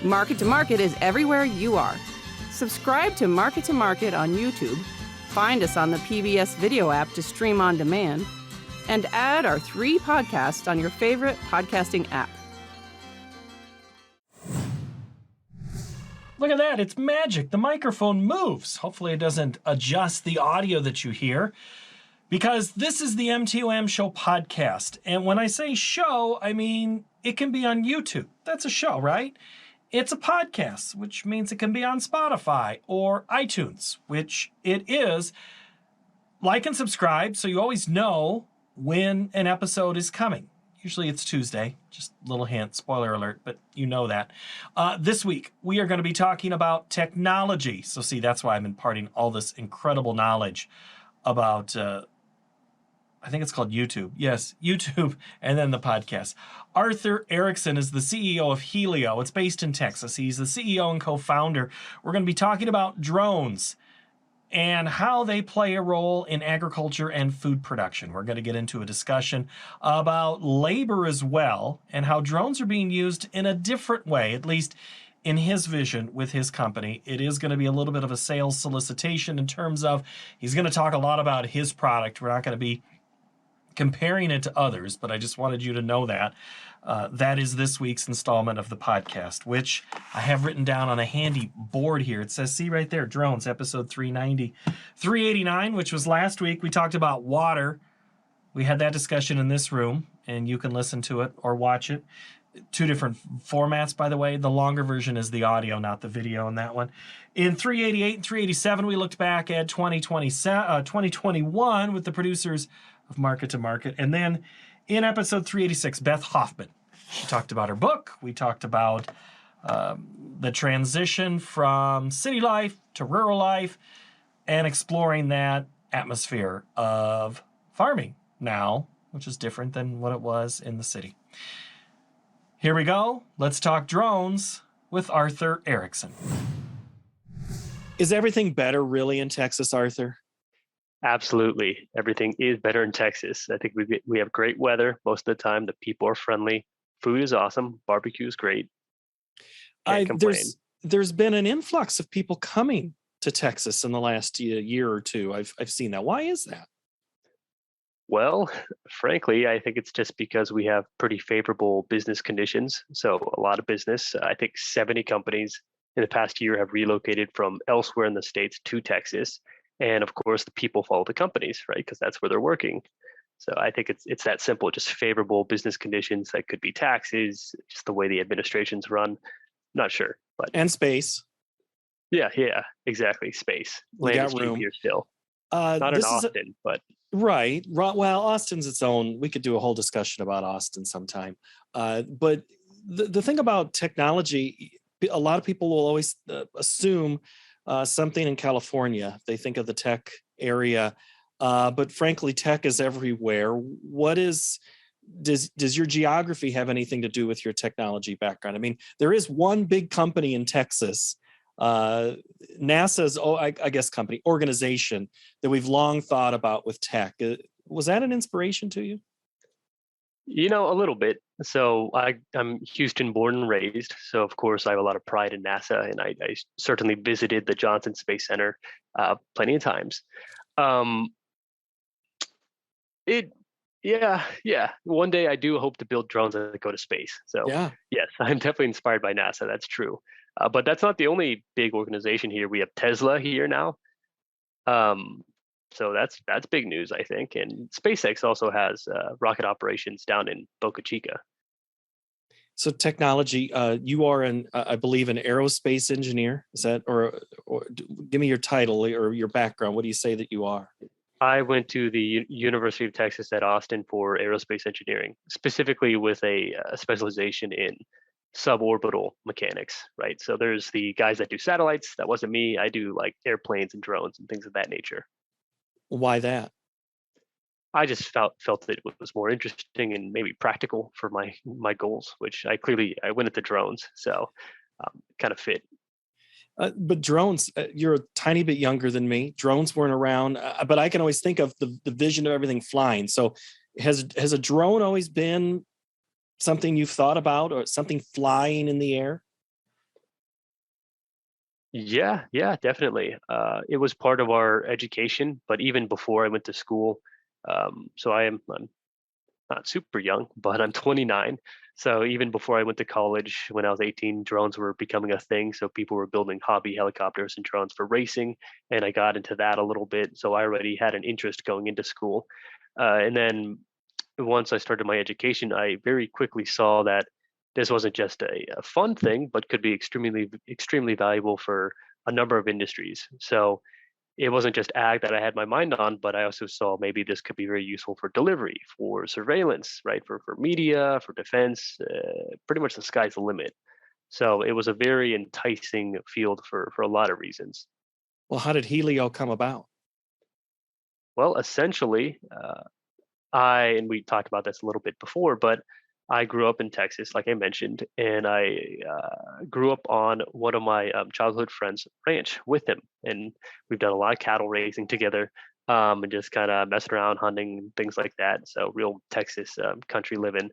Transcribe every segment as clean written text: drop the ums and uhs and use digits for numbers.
Market to Market is everywhere you are. Subscribe to Market on YouTube, find us on the PBS video app to stream on demand, and add our 3 podcasts on your favorite podcasting app. Look at that, it's magic. The microphone moves. Hopefully it doesn't adjust the audio that you hear, because this is the M2M Show podcast. And when I say show, I mean it can be on YouTube. That's a show, right? It's a podcast, which means it can be on Spotify or iTunes, which it is. Like and subscribe so you always know when an episode is coming. Usually it's Tuesday. Just a little hint, spoiler alert, but you know that. This week, we are going to be talking about technology. So see, that's why I'm imparting all this incredible knowledge about, I think it's called YouTube. Yes, YouTube, and then the podcast. Arthur Erickson is the CEO of Hylio. It's based in Texas. He's the CEO and co-founder. We're going to be talking about drones and how they play a role in agriculture and food production. We're going to get into a discussion about labor as well, and how drones are being used in a different way, at least in his vision with his company. It is going to be a little bit of a sales solicitation in terms of, he's going to talk a lot about his product. We're not going to be comparing it to others, but I just wanted you to know that. That is this week's installment of the podcast, which I have written down on a handy board here. It says, see right there, drones, episode 390. 389, which was last week, we talked about water. We had that discussion in this room, and you can listen to it or watch it. 2 different formats, by the way. The longer version is the audio, not the video in that one. In 388 and 387, we looked back at 2021 with the producers of Market to Market. And then in episode 386, Beth Hoffman, she talked about her book. We talked about the transition from city life to rural life and exploring that atmosphere of farming now, which is different than what it was in the city. Here we go. Let's talk drones with Arthur Erickson. Is everything better really in Texas, Arthur? Absolutely. Everything is better in Texas. I think we have great weather most of the time. The people are friendly. Food is awesome. Barbecue is great. Can't complain. There's been an influx of people coming to Texas in the last year or two. I've seen that. Why is that? Well, frankly, I think it's just because we have pretty favorable business conditions. So a lot of business, I think 70 companies in the past year have relocated from elsewhere in the States to Texas. And of course, the people follow the companies, right? Because that's where they're working. So I think it's that simple, just favorable business conditions. That could be taxes, just the way the administrations run. Not sure, but and space. Yeah, exactly. Space. Land is cheap here still. Not in Austin, but right. Well, Austin's its own. We could do a whole discussion about Austin sometime. But the thing about technology, a lot of people will always assume something in California. They think of the tech area, but frankly, tech is everywhere. Does your geography have anything to do with your technology background? I mean, there is one big company in Texas, NASA's, I guess organization that we've long thought about with tech. Was that an inspiration to you? A little bit. So I'm Houston born and raised. So of course I have a lot of pride in NASA, and I certainly visited the Johnson Space Center plenty of times. One day I do hope to build drones that go to space. So yes, I'm definitely inspired by NASA. That's true. But that's not the only big organization here. We have Tesla here now. So that's big news, I think. And SpaceX also has rocket operations down in Boca Chica. So technology, you are I believe, an aerospace engineer. Is that, or give me your title or your background? What do you say that you are? I went to the University of Texas at Austin for aerospace engineering, specifically with a specialization in suborbital mechanics, right? So there's the guys that do satellites. That wasn't me. I do like airplanes and drones and things of that nature. Why that? I just felt that it was more interesting and maybe practical for my goals, which I went into drones, so kind of fit. But drones, you're a tiny bit younger than me. Drones weren't around, but I can always think of the vision of everything flying. So has a drone always been something you've thought about, or something flying in the air? Yeah, definitely. It was part of our education, but even before I went to school, so I'm not super young, but I'm 29. So even before I went to college, when I was 18, drones were becoming a thing. So people were building hobby helicopters and drones for racing, and I got into that a little bit. So I already had an interest going into school. And then once I started my education, I very quickly saw that this wasn't just a fun thing, but could be extremely valuable for a number of industries. So it wasn't just ag that I had my mind on, but I also saw maybe this could be very useful for delivery, for surveillance, right? For media, for defense. Pretty much the sky's the limit. So it was a very enticing field for a lot of reasons. Well, how did Helio come about? Well, essentially, and we talked about this a little bit before, but I grew up in Texas, like I mentioned, and I grew up on one of my childhood friends' ranch with him, and we've done a lot of cattle raising together, and just kind of messing around, hunting, and things like that. So real Texas country living,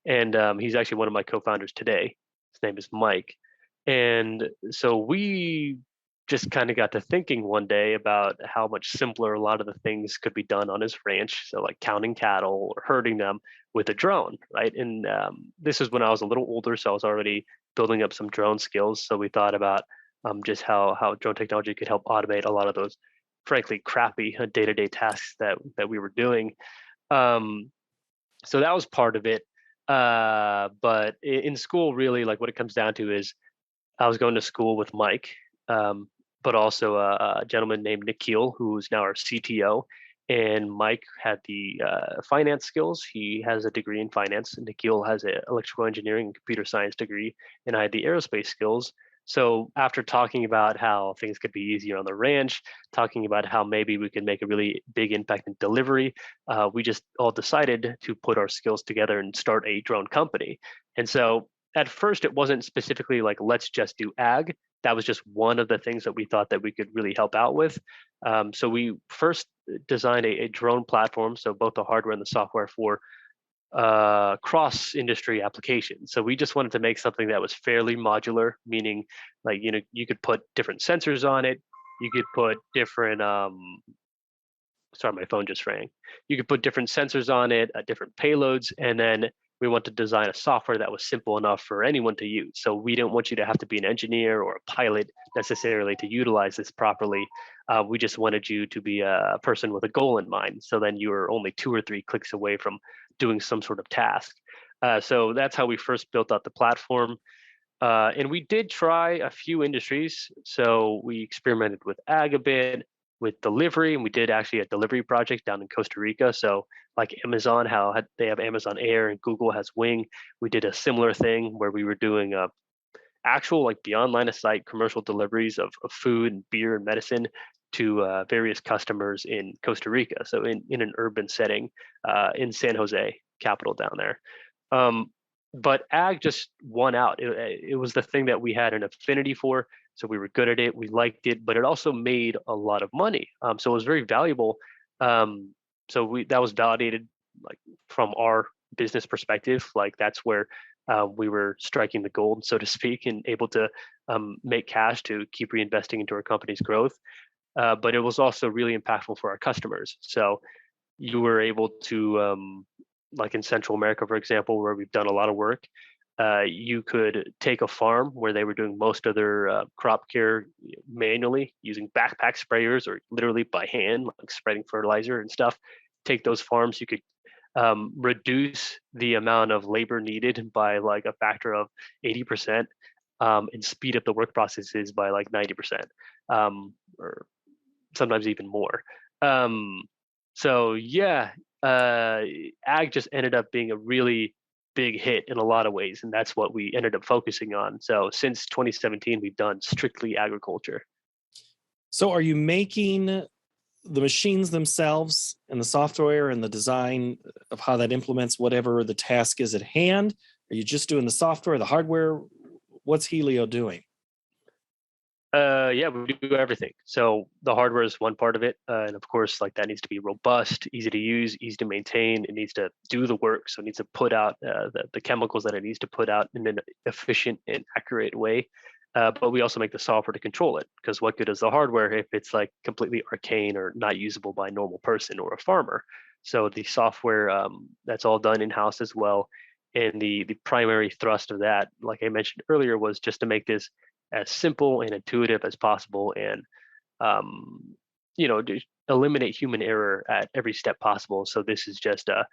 and he's actually one of my co-founders today. His name is Mike, and so we just kind of got to thinking one day about how much simpler a lot of the things could be done on his ranch. So, like counting cattle or herding them with a drone, right? And this is when I was a little older, so I was already building up some drone skills. So we thought about just how drone technology could help automate a lot of those, frankly, crappy day to day tasks that we were doing. Um, so that was part of it. But in school, really, like what it comes down to is I was going to school with Mike, um, but also a gentleman named Nikhil, who's now our CTO. And Mike had the finance skills. He has a degree in finance. And Nikhil has an electrical engineering and computer science degree, and I had the aerospace skills. So after talking about how things could be easier on the ranch, talking about how maybe we could make a really big impact in delivery, we just all decided to put our skills together and start a drone company. And so at first it wasn't specifically like let's just do ag. That was just one of the things that we thought that we could really help out with. So we first designed a drone platform, so both the hardware and the software for cross industry applications. So we just wanted to make something that was fairly modular, meaning like you could put different sensors on it, you could put different sorry, my phone just rang. You could put different sensors on it, different payloads, and then we want to design a software that was simple enough for anyone to use. So we didn't want you to have to be an engineer or a pilot necessarily to utilize this properly. We just wanted you to be a person with a goal in mind. So then you were only 2 or 3 clicks away from doing some sort of task. So that's how we first built out the platform. And we did try a few industries. So we experimented with ag a bit, with delivery, and we did actually a delivery project down in Costa Rica. So, like Amazon, they have Amazon Air and Google has Wing. We did a similar thing where we were doing actual, like beyond line of sight commercial deliveries of food and beer and medicine to various customers in Costa Rica. So, in an urban setting in San Jose, capital down there. Um, but ag just won out. It was the thing that we had an affinity for, so we were good at it. We liked it, but it also made a lot of money. So it was very valuable. So we that was validated, like from our business perspective. Like that's where we were striking the gold, so to speak, and able to make cash to keep reinvesting into our company's growth. But it was also really impactful for our customers. So you were able to like in Central America, for example, where we've done a lot of work, you could take a farm where they were doing most of their crop care manually using backpack sprayers or literally by hand, like spreading fertilizer and stuff. Take those farms, you could reduce the amount of labor needed by like a factor of 80%, and speed up the work processes by like 90%, or sometimes even more. Um, so yeah, uh, ag just ended up being a really big hit in a lot of ways, and that's what we ended up focusing on. So since 2017, we've done strictly agriculture. So, are you making the machines themselves and the software and the design of how that implements whatever the task is at hand? Are you just doing the software, the hardware? What's Helio doing? Yeah, we do everything. So the hardware is one part of it, and of course, like that needs to be robust, easy to use, easy to maintain. It needs to do the work, so it needs to put out the chemicals that it needs to put out in an efficient and accurate way. but we also make the software to control it. Because what good is the hardware if it's like completely arcane or not usable by a normal person or a farmer? So the software, that's all done in house as well. And the primary thrust of that, like I mentioned earlier, was just to make this as simple and intuitive as possible, and um, eliminate human error at every step possible. So this is just a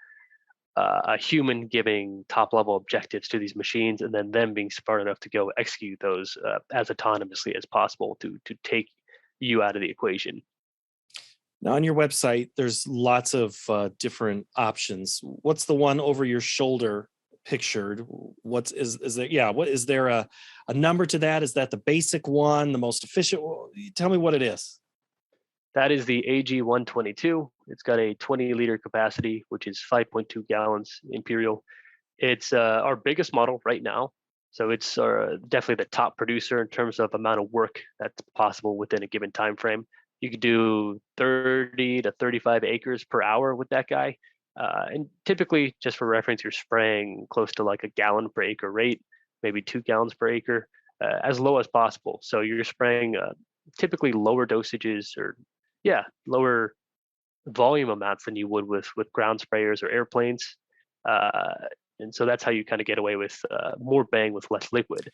human giving top level objectives to these machines, and then them being smart enough to go execute those as autonomously as possible to take you out of the equation. Now, on your website, there's lots of different options. What's the one over your shoulder pictured? What's is there? Yeah, what is there a number to that? Is that the basic one, the most efficient? Tell me what it is. That is the AG122. It's got a 20-liter capacity, which is 5.2 gallons imperial. It's our biggest model right now. So it's definitely the top producer in terms of amount of work that's possible within a given time frame. You could do 30 to 35 acres per hour with that guy. And typically, just for reference, you're spraying close to like a gallon per acre rate, maybe 2 gallons per acre, as low as possible. So you're spraying typically lower dosages, or lower volume amounts than you would with ground sprayers or airplanes. Uh, and so that's how you kind of get away with more bang with less liquid.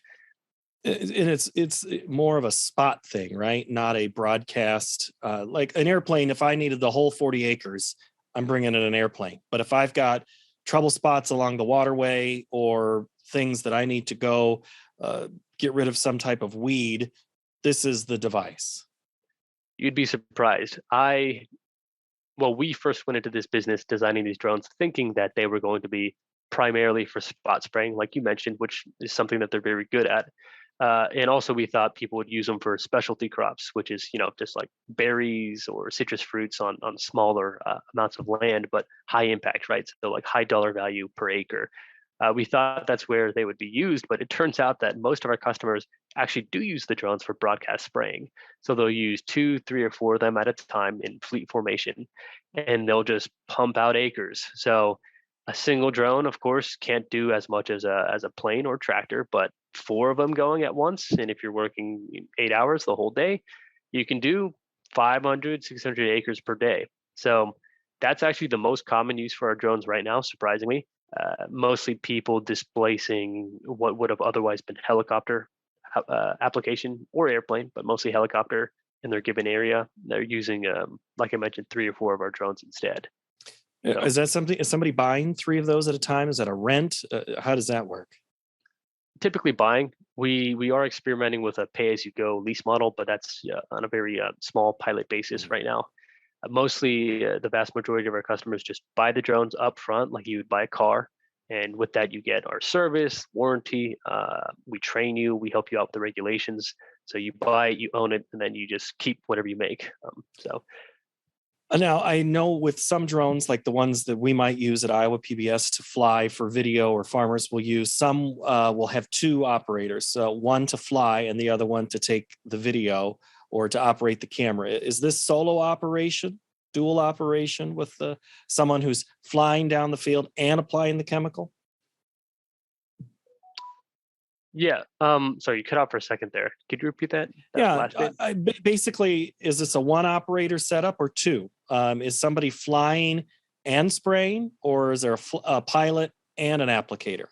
And it's more of a spot thing, right? Not a broadcast. Like an airplane, if I needed the whole 40 acres, I'm bringing in an airplane. But if I've got trouble spots along the waterway or things that I need to go get rid of some type of weed, this is the device. You'd be surprised. We first went into this business designing these drones thinking that they were going to be primarily for spot spraying, like you mentioned, which is something that they're very good at. And also, we thought people would use them for specialty crops, which is just like berries or citrus fruits on smaller amounts of land, but high impact, right? So like high dollar value per acre. We thought that's where they would be used, but it turns out that most of our customers actually do use the drones for broadcast spraying. So they'll use two, three, or four of them at a time in fleet formation, and they'll just pump out acres. So a single drone, of course, can't do as much as a plane or tractor, but four of them going at once, and if you're working 8 hours the whole day, you can do 500, 600 acres per day. So that's actually the most common use for our drones right now, surprisingly. Mostly people displacing what would have otherwise been helicopter application or airplane, but mostly helicopter in their given area. They're using, like I mentioned, three or four of our drones instead. So Is that something? Is somebody buying three of those at a time? Is that a rent? How does that work? typically buying, we are experimenting with a pay-as-you-go lease model, but that's on a very small pilot basis right now. Mostly, the vast majority of our customers just buy the drones up front, like you would buy a car. And with that, you get our service, warranty. We train you, we help you out with the regulations. So you buy it, you own it, and then you just keep whatever you make. Now, I know with some drones, like the ones that we might use at Iowa PBS to fly for video, or farmers will use, some will have two operators, so one to fly and the other one to take the video or to operate the camera. Is this solo operation, dual operation with someone who's flying down the field and applying the chemical? Yeah. Sorry, you cut out for a second there. Could you repeat that Yeah, last bit? basically, is this a one operator setup or two? Is somebody flying and spraying, or is there a pilot and an applicator?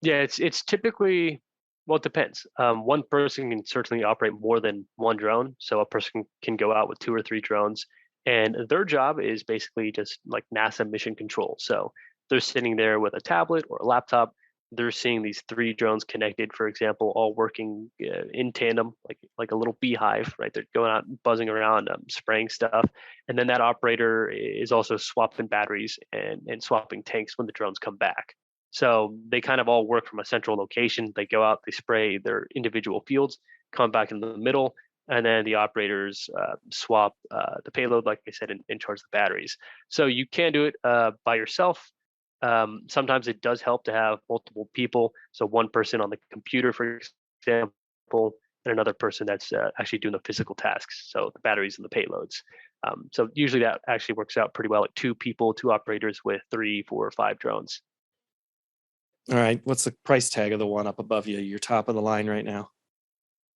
Yeah, it's typically, well, it depends. One person can certainly operate more than one drone. So a person can go out with two or three drones, and their job is basically just like NASA mission control. So they're sitting there with a tablet or a laptop. They're seeing these three drones connected, for example, all working in tandem, like a little beehive, right? They're going out and buzzing around, spraying stuff, and then that operator is also swapping batteries and swapping tanks when the drones come back. So they kind of all work from a central location. They go out, they spray their individual fields, come back in the middle, and then the operators swap the payload, like I said, and charge the batteries. So you can do it by yourself. Sometimes it does help to have multiple people. So one person on the computer, for example, and another person that's actually doing the physical tasks. So the batteries and the payloads. So usually that actually works out pretty well at two people, two operators with three, four, or five drones. All right, what's the price tag of the one up above you? You're top of the line right now.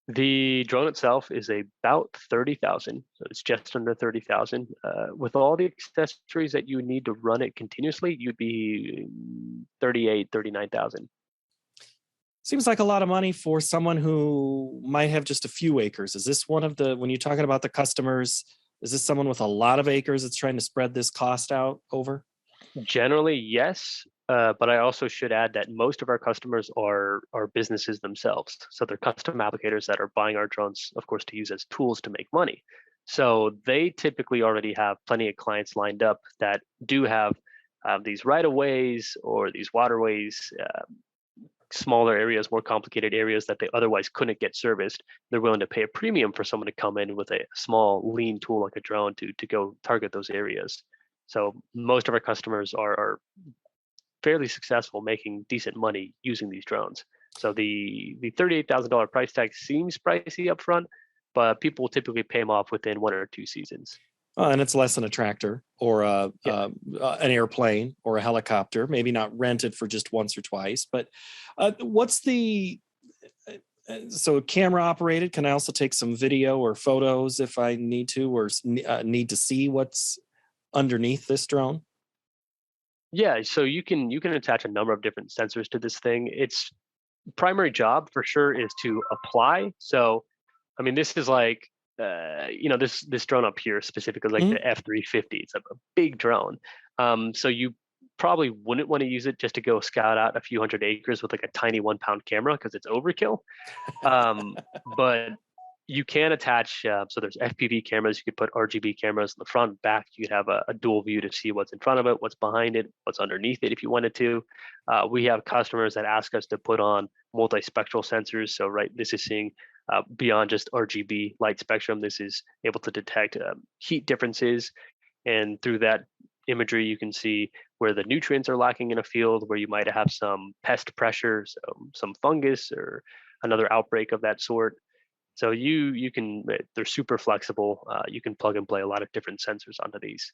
The drone itself is about 30,000, so it's just under 30,000. With all the accessories that you need to run it continuously, you'd be 38, 39,000. Seems like a lot of money for someone who might have just a few acres. Is this one of the, when you're talking about the customers, is this someone with a lot of acres that's trying to spread this cost out over? Generally, yes, but I also should add that most of our customers are businesses themselves. So they're custom applicators that are buying our drones, of course, to use as tools to make money. So they typically already have plenty of clients lined up that do have these right of ways or these waterways, smaller areas, more complicated areas that they otherwise couldn't get serviced. They're willing to pay a premium for someone to come in with a small, lean tool like a drone to go target those areas. So most of our customers are fairly successful making decent money using these drones. So the $38,000 price tag seems pricey up front, but people will typically pay them off within 1 or 2 seasons. And it's less than a tractor or Yeah. an airplane or a helicopter, maybe not rented for just once or twice. But what's the, so camera operated? Can I also take some video or photos if I need to, or need to see what's underneath this drone? Yeah, so you can attach a number of different sensors to this thing. Its primary job for sure is to apply. So I mean, this is like this drone up here specifically, like Mhm. the F-350. It's a big drone. So you probably wouldn't want to use it just to go scout out a few hundred acres with like a tiny 1 pound camera because it's overkill. But you can attach, so there's FPV cameras. You could put RGB cameras in the front, back. You could have a dual view to see what's in front of it, what's behind it, what's underneath it if you wanted to. We have customers that ask us to put on multispectral sensors. So right, this is seeing beyond just RGB light spectrum. This is able to detect heat differences, and through that imagery, you can see where the nutrients are lacking in a field, where you might have some pest pressure, so some fungus or another outbreak of that sort. So you can they're super flexible. You can plug and play a lot of different sensors onto these.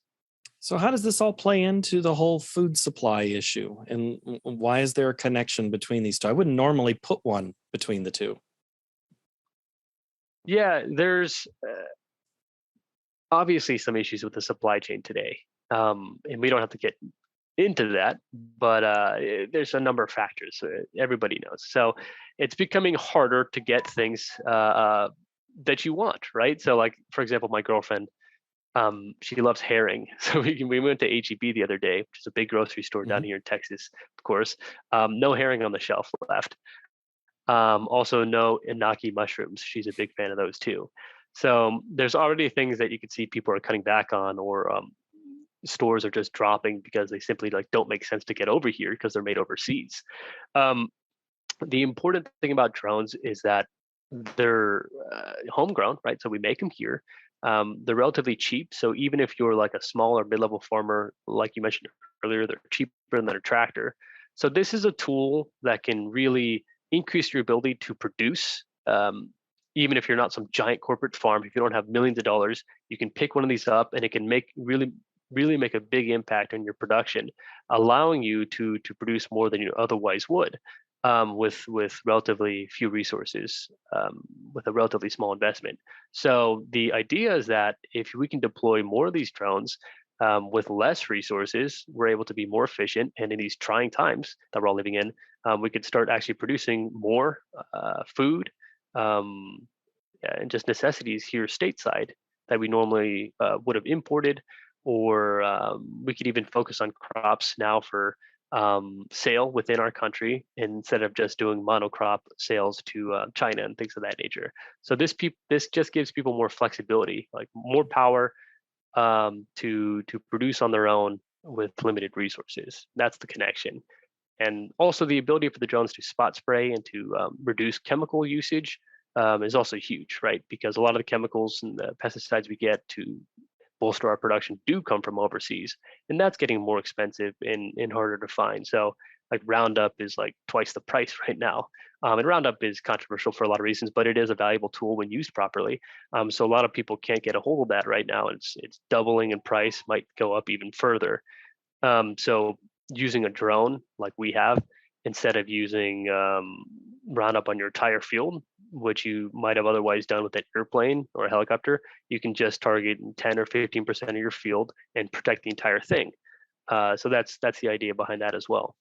So how does this all play into the whole food supply issue? And why is there a connection between these two? I wouldn't normally put one between the two. Yeah, there's obviously some issues with the supply chain today, and we don't have to get into that, but there's a number of factors. Everybody knows. So it's becoming harder to get things that you want, right? So, like for example, my girlfriend, she loves herring. So we went to HEB the other day, which is a big grocery store down Mhm. here in Texas, of course. No herring on the shelf left. Also, no inaki mushrooms. She's a big fan of those too. So there's already things that you can see people are cutting back on, or stores are just dropping because they simply like don't make sense to get over here because they're made overseas. Um, the important thing about drones is that they're homegrown, right? So we make them here. They're relatively cheap. So even if you're like a small or mid-level farmer, like you mentioned earlier, they're cheaper than a tractor. So this is a tool that can really increase your ability to produce. Even if you're not some giant corporate farm, if you don't have millions of dollars, you can pick one of these up and it can make really make a big impact on your production, allowing you to produce more than you otherwise would, with relatively few resources, with a relatively small investment. So the idea is that if we can deploy more of these drones with less resources, we're able to be more efficient. And in these trying times that we're all living in, we could start actually producing more food, um, and just necessities here stateside that we normally would have imported, or we could even focus on crops now for sale within our country instead of just doing monocrop sales to China and things of that nature. So this just gives people more flexibility, like more power to produce on their own with limited resources. That's the connection. And also the ability for the drones to spot spray and to reduce chemical usage is also huge, right? Because a lot of the chemicals and the pesticides we get to bolster our production do come from overseas, and that's getting more expensive and harder to find. So like Roundup is like twice the price right now. And Roundup is controversial for a lot of reasons, but it is a valuable tool when used properly. So a lot of people can't get a hold of that right now. It's doubling in price, might go up even further. So using a drone like we have, instead of using Roundup on your entire field, which you might have otherwise done with an airplane or a helicopter. You can just target 10 or 15% of your field and protect the entire thing. So that's the idea behind that as well.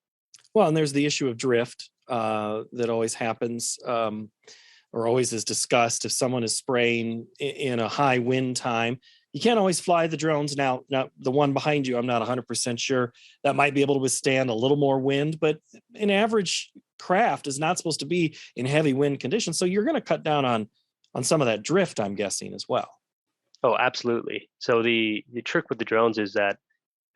Well, and there's the issue of drift that always happens, or always is discussed. If someone is spraying in a high wind time, you can't always fly the drones. Now the one behind you, I'm not 100% sure that might be able to withstand a little more wind, but an average craft is not supposed to be in heavy wind conditions. So you're going to cut down on some of that drift, I'm guessing, as well. Oh, absolutely. So the trick with the drones is that,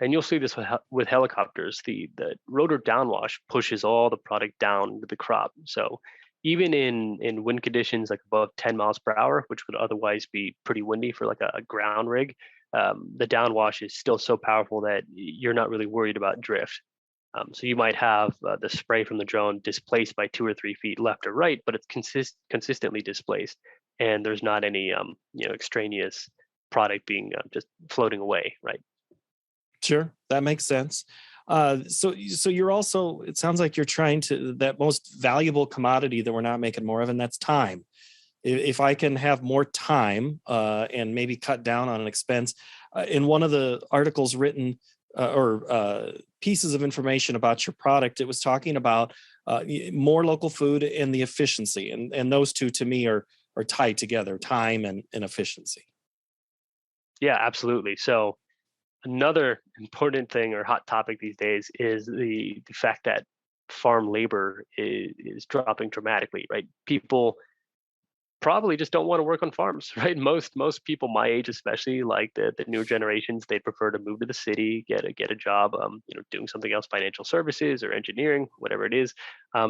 and you'll see this with helicopters, the rotor downwash pushes all the product down to the crop. So even in wind conditions like above 10 miles per hour, which would otherwise be pretty windy for like a ground rig, the downwash is still so powerful that you're not really worried about drift. So you might have the spray from the drone displaced by 2 or 3 feet left or right, but it's consistently displaced, and there's not any extraneous product being just floating away, right? Sure, that makes sense. So you're also, it sounds like you're trying to, that most valuable commodity that we're not making more of, and that's time. If I can have more time and maybe cut down on an expense, in one of the articles written or pieces of information about your product, it was talking about more local food and the efficiency, and those two to me are tied together, time and efficiency. Yeah, absolutely. So another important thing or hot topic these days is the fact that farm labor is dropping dramatically, right? People probably just don't want to work on farms, right? Most people my age, especially like the newer generations, they prefer to move to the city, get a job, doing something else, financial services or engineering, whatever it is.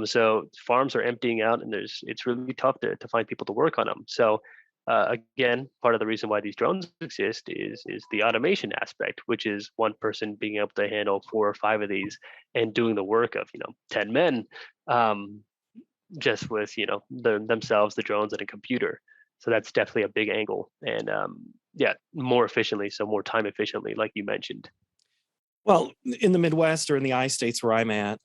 So farms are emptying out, and it's really tough to find people to work on them. So again, part of the reason why these drones exist is the automation aspect, which is one person being able to handle 4 or 5 of these and doing the work of 10 men. Just with themselves, the drones, and a computer. So that's definitely a big angle, and yeah, more efficiently, so more time efficiently, like you mentioned. Well, in the Midwest or in the I states where I'm at,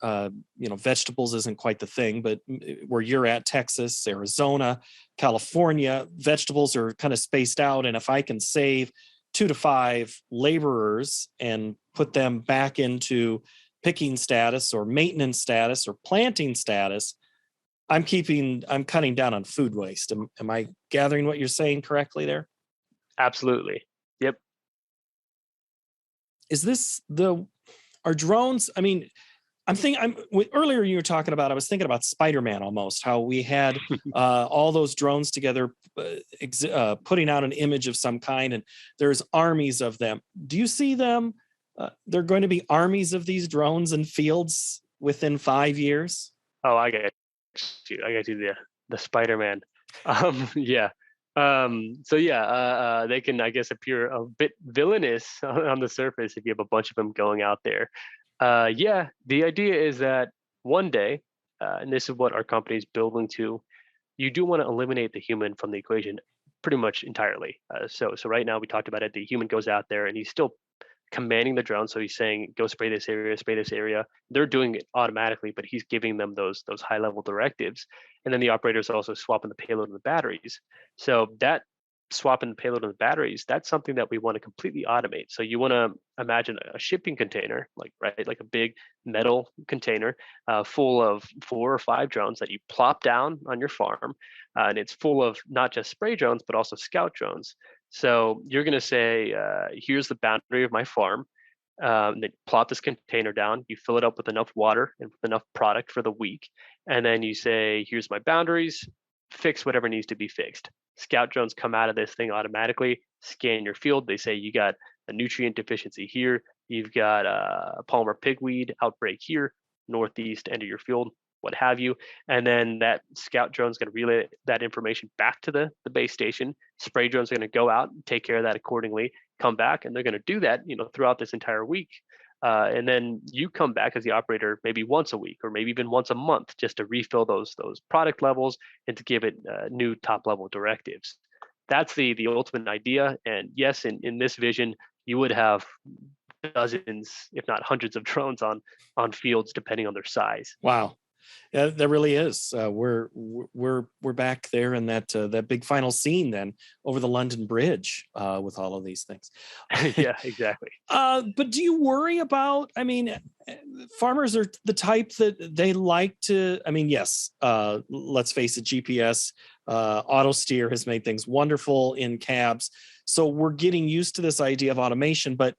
vegetables isn't quite the thing, but where you're at, Texas, Arizona, California, vegetables are kind of spaced out. And if I can save 2 to 5 laborers and put them back into picking status or maintenance status or planting status, I'm cutting down on food waste. Am I gathering what you're saying correctly there? Absolutely. Yep. Is this are drones? I mean, earlier you were talking about, I was thinking about Spider-Man almost, how we had all those drones together, putting out an image of some kind, and there's armies of them. Do you see them? There are going to be armies of these drones in fields within 5 years? Oh, I got you the Spider-Man. Yeah. So yeah, they can, I guess, appear a bit villainous on the surface if you have a bunch of them going out there. Yeah, the idea is that one day, and this is what our company is building to, you do want to eliminate the human from the equation pretty much entirely. So right now we talked about it. The human goes out there and he's still commanding the drone. So he's saying, go spray this area, spray this area. They're doing it automatically, but he's giving them those high level directives. And then the operators are also swapping the payload and the batteries. So that swapping the payload and the batteries, that's something that we want to completely automate. So you want to imagine a shipping container, like a big metal container full of 4 or 5 drones that you plop down on your farm. And it's full of not just spray drones, but also scout drones. So you're going to say, here's the boundary of my farm. Then plop this container down. You fill it up with enough water and with enough product for the week. And then you say, here's my boundaries. Fix whatever needs to be fixed. Scout drones come out of this thing automatically, scan your field. They say you got a nutrient deficiency here. You've got a Palmer pigweed outbreak here, northeast end of your field, what have you. And then that scout drone is going to relay that information back to the base station. Spray drones are going to go out and take care of that accordingly, come back, and they're going to do that, throughout this entire week. And then you come back as the operator maybe once a week or maybe even once a month just to refill those product levels and to give it new top level directives. That's the ultimate idea. And yes, in this vision, you would have dozens, if not hundreds of drones on fields depending on their size. Wow. Yeah, there really is. We're back there in that big final scene then over the London Bridge with all of these things. Yeah, exactly. But do you worry about? I mean, farmers are the type that they like to. I mean, yes. Let's face it, GPS, auto steer has made things wonderful in cabs. So we're getting used to this idea of automation, but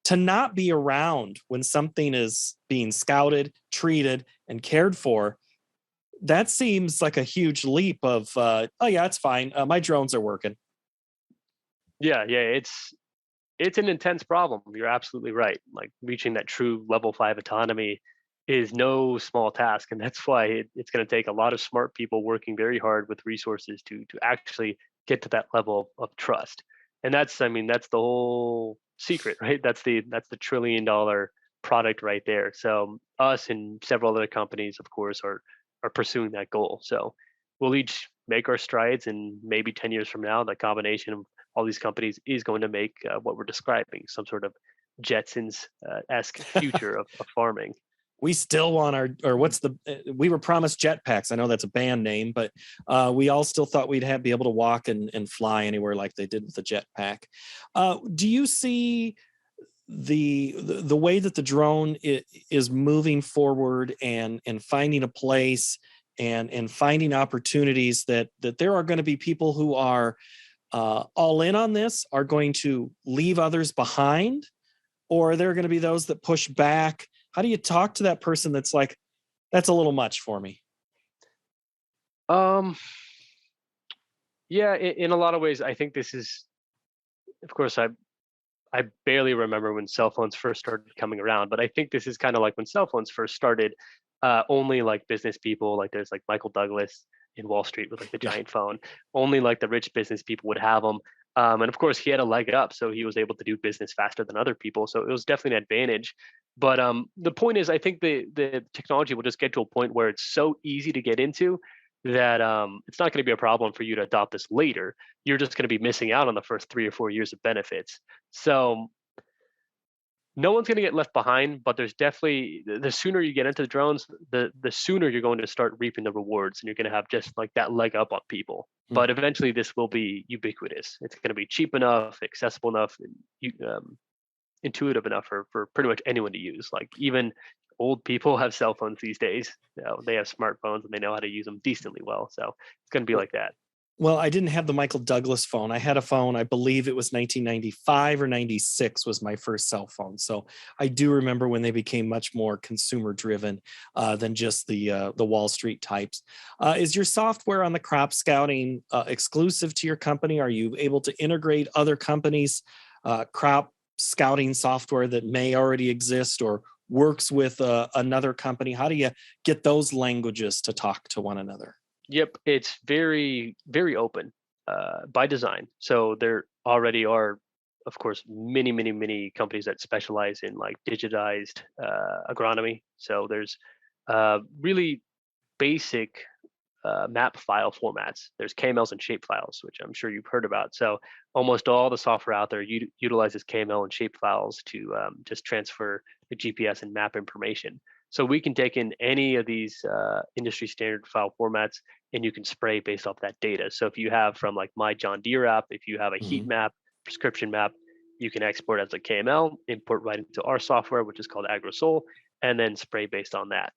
to not be around when something is being scouted, treated, and cared for, that seems like a huge leap of, oh yeah, it's fine. My drones are working. Yeah, yeah, it's an intense problem. You're absolutely right. Like reaching that true level 5 autonomy is no small task, and that's why it's going to take a lot of smart people working very hard with resources to actually get to that level of trust. And that's, I mean, that's the whole secret, right? That's the $1 trillion product right there. So us and several other companies, of course, are pursuing that goal. So we'll each make our strides, and maybe 10 years from now, the combination of all these companies is going to make what we're describing some sort of Jetsons esque future of farming. We still want our, or what's the, we were promised jetpacks. I know that's a band name, but we all still thought we'd be able to walk and fly anywhere like they did with the jetpack. Do you see the way that the drone is moving forward and finding a place and finding opportunities that there are going to be people who are all in on this, are going to leave others behind, or are there going to be those that push back? How do you talk to that person that's like, that's a little much for me? Um, yeah, in a lot of ways, I think this is, of course, I barely remember when cell phones first started coming around, but I think this is kind of like when cell phones first started. Only like business people, like there's like Michael Douglas in Wall Street with like the Yeah. giant phone. Only like the rich business people would have them, and of course he had a leg up, so he was able to do business faster than other people. So it was definitely an advantage. But the point is, I think the technology will just get to a point where it's so easy to get into that it's not going to be a problem for you to adopt this later. You're just going to be missing out on the first 3 or 4 years of benefits. So no one's going to get left behind, but there's definitely the sooner you get into the drones, the sooner you're going to start reaping the rewards, and you're going to have just like that leg up on people. Hmm. But eventually, this will be ubiquitous. It's going to be cheap enough, accessible enough, and intuitive enough for pretty much anyone to use. Like even old people have cell phones these days. You know, they have smartphones and they know how to use them decently well. So it's going to be like that. Well, I didn't have the Michael Douglas phone. I had a phone, I believe it was 1995 or 96 was my first cell phone. So I do remember when they became much more consumer driven than just the Wall Street types. Is your software on the crop scouting exclusive to your company? Are you able to integrate other companies' crop scouting software that may already exist or works with another company? How do you get those languages to talk to one another? Yep, it's very, very open by design. So there already are, of course, many, many, many companies that specialize in like digitized agronomy. So there's really basic map file formats. There's KMLs and shape files, which I'm sure you've heard about. So almost all the software out there utilizes KML and shape files to just transfer the GPS and map information. So we can take in any of these industry standard file formats, and you can spray based off that data. So if you have from like my John Deere app, if you have a heat Mhm. map, prescription map, you can export as a KML, import right into our software, which is called AgroSol, and then spray based on that.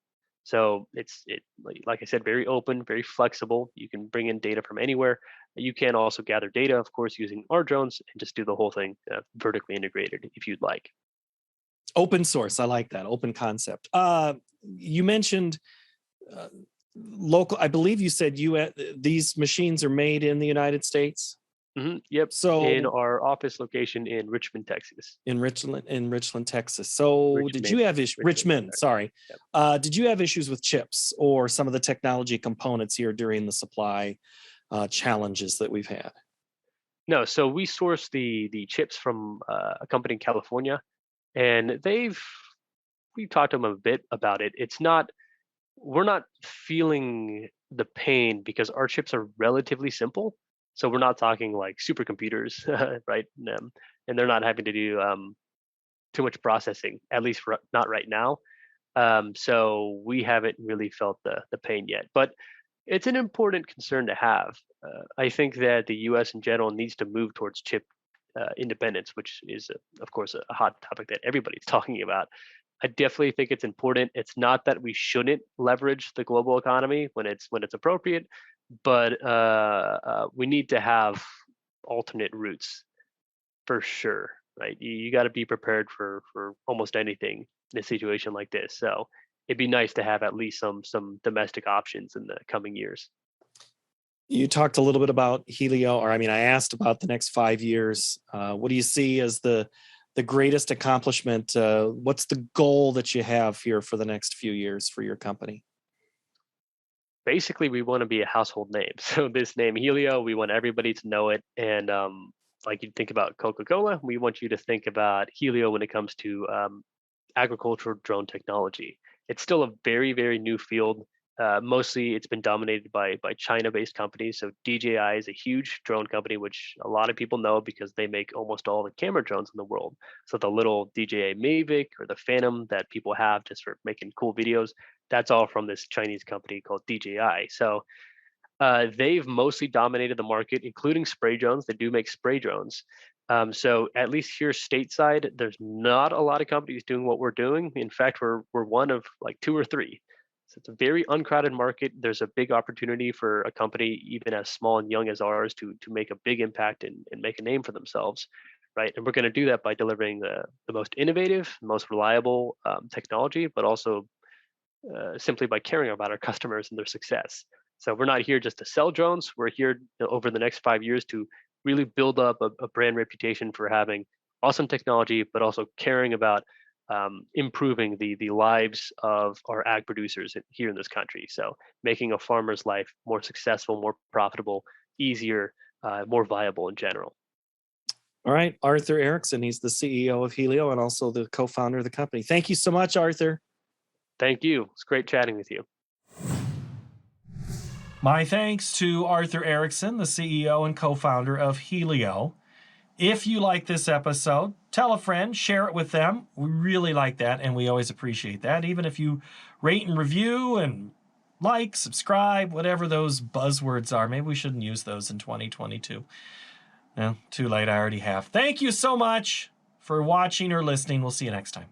So like I said, very open, very flexible. You can bring in data from anywhere. You can also gather data, of course, using our drones and just do the whole thing vertically integrated if you'd like. Open source. I like that. Open concept. You mentioned uh, local. I believe you said these machines are made in the United States. Yep, in So our office location in Richmond, Texas. in Richland, Texas. So did Richmond, you have issues? Richmond. Richmond, sorry. Yep. Did you have issues with chips or some of the technology components here during the supply challenges that we've had? No, so we source the chips from a company in California, and we talked to them a bit about it. It's not We're not feeling the pain because our chips are relatively simple. So we're not talking like supercomputers, right? And they're not having to do too much processing, at least not right now. So we haven't really felt the pain yet, but it's an important concern to have. I think that the U.S. in general needs to move towards chip independence, which is, of course, a hot topic that everybody's talking about. I definitely think it's important. It's not that we shouldn't leverage the global economy when it's appropriate, but we need to have alternate routes for sure, right? You got to be prepared for almost anything in a situation like this. So it'd be nice to have at least some domestic options in the coming years. You talked a little bit about Helio, or I mean, I asked about the next 5 years. What do you see as the greatest accomplishment? What's the goal that you have here for the next few years for your company? Basically, we want to be a household name. So this name Helio, we want everybody to know it. And like you think about Coca-Cola, we want you to think about Helio when it comes to agricultural drone technology. It's still a very, very new field. Mostly, it's been dominated by China-based companies. So DJI is a huge drone company, which a lot of people know because they make almost all the camera drones in the world. So the little DJI Mavic or the Phantom that people have just for making cool videos, that's all from this Chinese company called DJI. So they've mostly dominated the market, including spray drones. They do make spray drones. So at least here stateside, there's not a lot of companies doing what we're doing. In fact, we're one of like two or three. So it's a very uncrowded market. There's a big opportunity for a company, even as small and young as ours, to make a big impact and make a name for themselves, right? And we're going to do that by delivering the most innovative, most reliable technology, but also simply by caring about our customers and their success. So we're not here just to sell drones. We're here over the next 5 years to really build up a brand reputation for having awesome technology, but also caring about improving the lives of our ag producers here in this country. So making a farmer's life more successful, more profitable, easier, more viable in general. All right, Arthur Erickson, he's the CEO of Helio and also the co-founder of the company. Thank you so much, Arthur. Thank you. It's great chatting with you. My thanks to Arthur Erickson, the CEO and co-founder of Hylio. If you like this episode, tell a friend, share it with them. We really like that, and we always appreciate that. Even if you rate and review and like, subscribe, whatever those buzzwords are. Maybe we shouldn't use those in 2022. No, too late, I already have. Thank you so much for watching or listening. We'll see you next time.